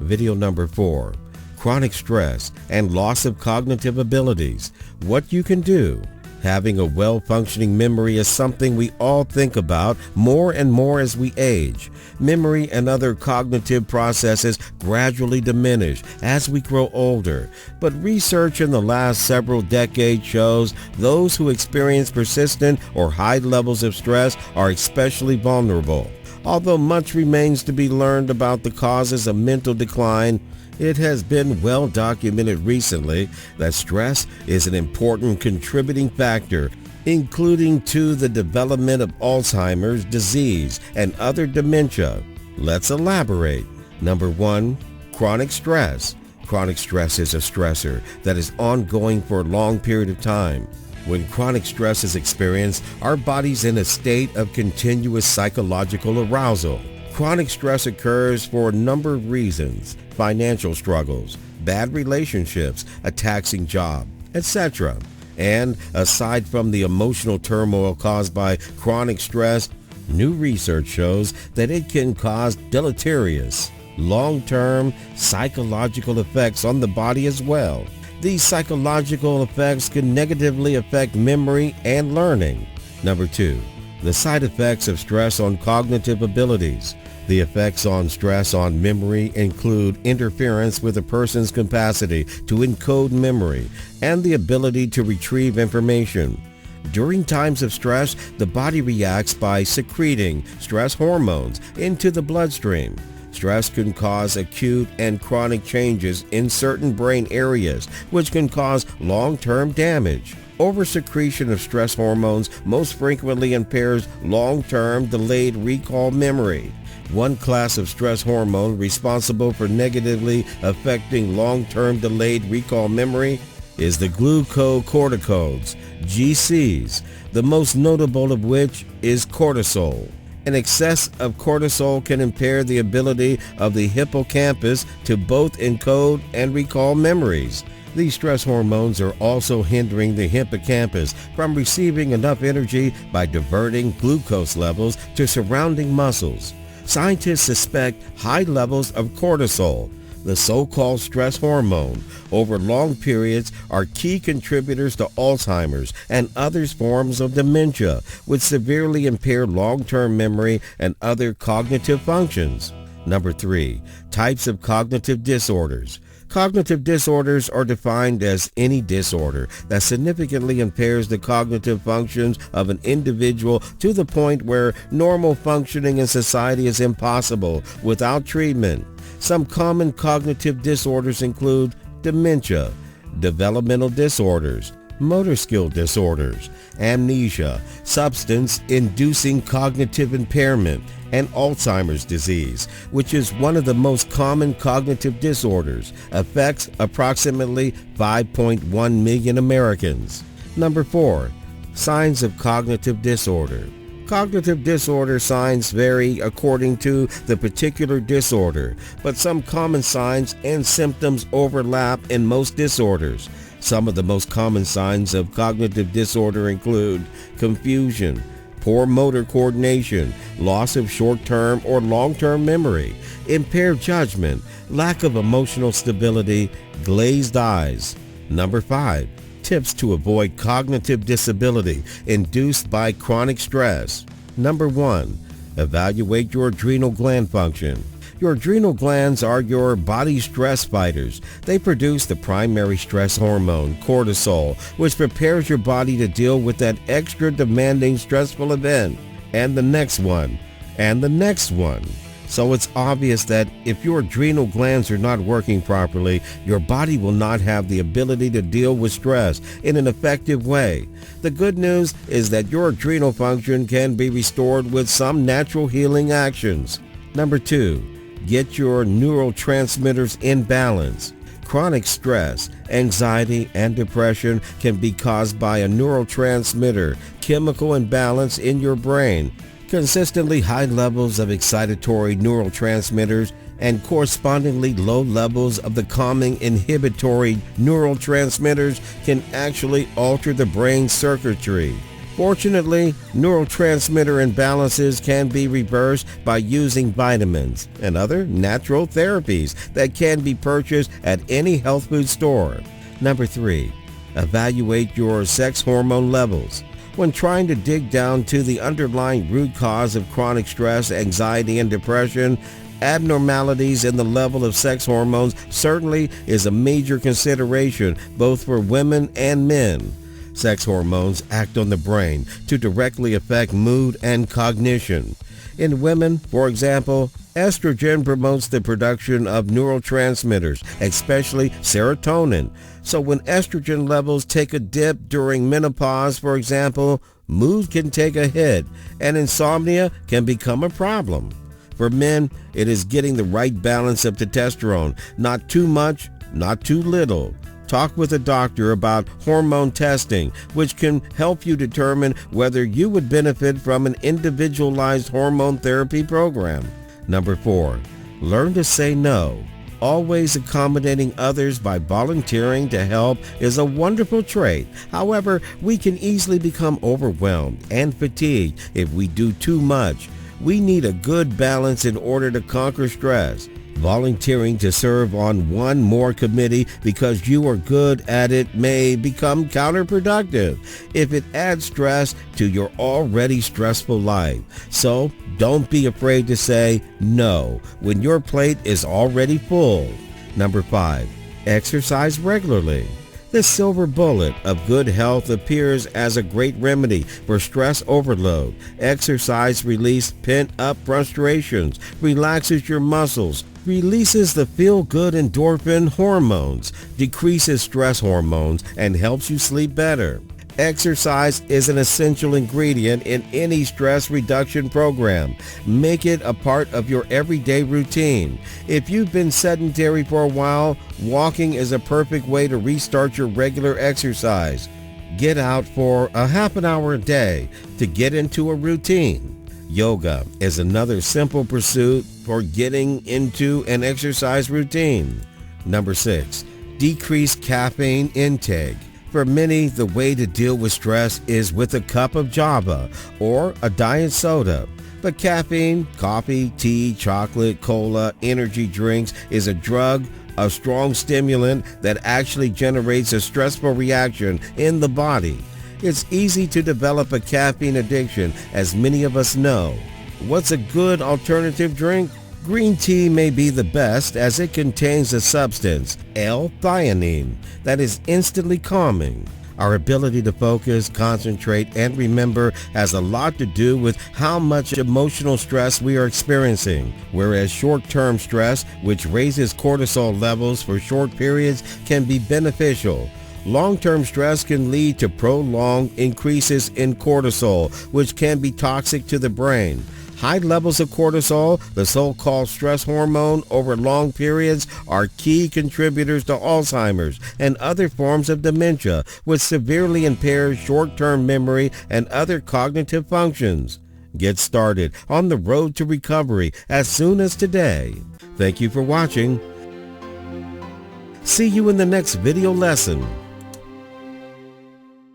Video number 4, chronic stress and loss of cognitive abilities. What you can do. Having a well-functioning memory is something we all think about more and more as we age. Memory and other cognitive processes gradually diminish as we grow older, but research in the last several decades shows those who experience persistent or high levels of stress are especially vulnerable. Although much remains to be learned about the causes of mental decline, it has been well documented recently that stress is an important contributing factor, including to the development of Alzheimer's disease and other dementia. Let's elaborate. Number 1, chronic stress. Chronic stress is a stressor that is ongoing for a long period of time. When chronic stress is experienced, our body's in a state of continuous psychological arousal. Chronic stress occurs for a number of reasons: financial struggles, bad relationships, a taxing job, etc. And aside from the emotional turmoil caused by chronic stress, new research shows that it can cause deleterious, long-term psychological effects on the body as well. These psychological effects can negatively affect memory and learning. Number 2, the side effects of stress on cognitive abilities. The effects on stress on memory include interference with a person's capacity to encode memory and the ability to retrieve information. During times of stress, the body reacts by secreting stress hormones into the bloodstream. Stress can cause acute and chronic changes in certain brain areas, which can cause long-term damage. Oversecretion of stress hormones most frequently impairs long-term delayed recall memory. One class of stress hormone responsible for negatively affecting long-term delayed recall memory is the glucocorticoids, GCs, the most notable of which is cortisol. An excess of cortisol can impair the ability of the hippocampus to both encode and recall memories. These stress hormones are also hindering the hippocampus from receiving enough energy by diverting glucose levels to surrounding muscles. Scientists suspect high levels of cortisol, the so-called stress hormone, over long periods are key contributors to Alzheimer's and other forms of dementia, which severely impair long-term memory and other cognitive functions. Number 3, types of cognitive disorders. Cognitive disorders are defined as any disorder that significantly impairs the cognitive functions of an individual to the point where normal functioning in society is impossible without treatment. Some common cognitive disorders include dementia, developmental disorders, motor skill disorders, amnesia, substance-inducing cognitive impairment, and Alzheimer's disease, which is one of the most common cognitive disorders, affects approximately 5.1 million Americans. Number 4, signs of cognitive disorder. Cognitive disorder signs vary according to the particular disorder, but some common signs and symptoms overlap in most disorders. Some of the most common signs of cognitive disorder include confusion, poor motor coordination, loss of short-term or long-term memory, impaired judgment, lack of emotional stability, glazed eyes. Number 5, tips to avoid cognitive disability induced by chronic stress. Number 1, evaluate your adrenal gland function. Your adrenal glands are your body's stress fighters. They produce the primary stress hormone, cortisol, which prepares your body to deal with that extra demanding stressful event, and the next one, and the next one. So it's obvious that if your adrenal glands are not working properly, your body will not have the ability to deal with stress in an effective way. The good news is that your adrenal function can be restored with some natural healing actions. Number 2, get your neurotransmitters in balance. Chronic stress, anxiety, and depression can be caused by a neurotransmitter chemical imbalance in your brain. Consistently high levels of excitatory neurotransmitters and correspondingly low levels of the calming inhibitory neurotransmitters can actually alter the brain circuitry. Fortunately, neurotransmitter imbalances can be reversed by using vitamins and other natural therapies that can be purchased at any health food store. Number 3, evaluate your sex hormone levels. When trying to dig down to the underlying root cause of chronic stress, anxiety, and depression, abnormalities in the level of sex hormones certainly is a major consideration both for women and men. Sex hormones act on the brain to directly affect mood and cognition. In women, for example, estrogen promotes the production of neurotransmitters, especially serotonin. So when estrogen levels take a dip during menopause, for example, mood can take a hit and insomnia can become a problem. For men, it is getting the right balance of testosterone, not too much, not too little. Talk with a doctor about hormone testing, which can help you determine whether you would benefit from an individualized hormone therapy program. Number 4, learn to say no. Always accommodating others by volunteering to help is a wonderful trait. However, we can easily become overwhelmed and fatigued if we do too much. We need a good balance in order to conquer stress. Volunteering to serve on one more committee because you are good at it may become counterproductive if it adds stress to your already stressful life. So don't be afraid to say no when your plate is already full. Number 5, exercise regularly. The silver bullet of good health appears as a great remedy for stress overload. Exercise releases pent-up frustrations, relaxes your muscles, releases the feel-good endorphin hormones, decreases stress hormones, and helps you sleep better. Exercise is an essential ingredient in any stress reduction program. Make it a part of your everyday routine. If you've been sedentary for a while, walking is a perfect way to restart your regular exercise. Get out for a half an hour a day to get into a routine. Yoga is another simple pursuit for getting into an exercise routine. Number 6, decrease caffeine intake. For many, the way to deal with stress is with a cup of Java or a diet soda. But caffeine, coffee, tea, chocolate, cola, energy drinks is a drug, a strong stimulant that actually generates a stressful reaction in the body. It's easy to develop a caffeine addiction, as many of us know. What's a good alternative drink? Green tea may be the best as it contains a substance, L-theanine, that is instantly calming. Our ability to focus, concentrate, and remember has a lot to do with how much emotional stress we are experiencing, whereas short-term stress, which raises cortisol levels for short periods, can be beneficial. Long-term stress can lead to prolonged increases in cortisol, which can be toxic to the brain. High levels of cortisol, the so-called stress hormone, over long periods are key contributors to Alzheimer's and other forms of dementia, which severely impairs short-term memory and other cognitive functions. Get started on the road to recovery as soon as today. Thank you for watching. See you in the next video lesson.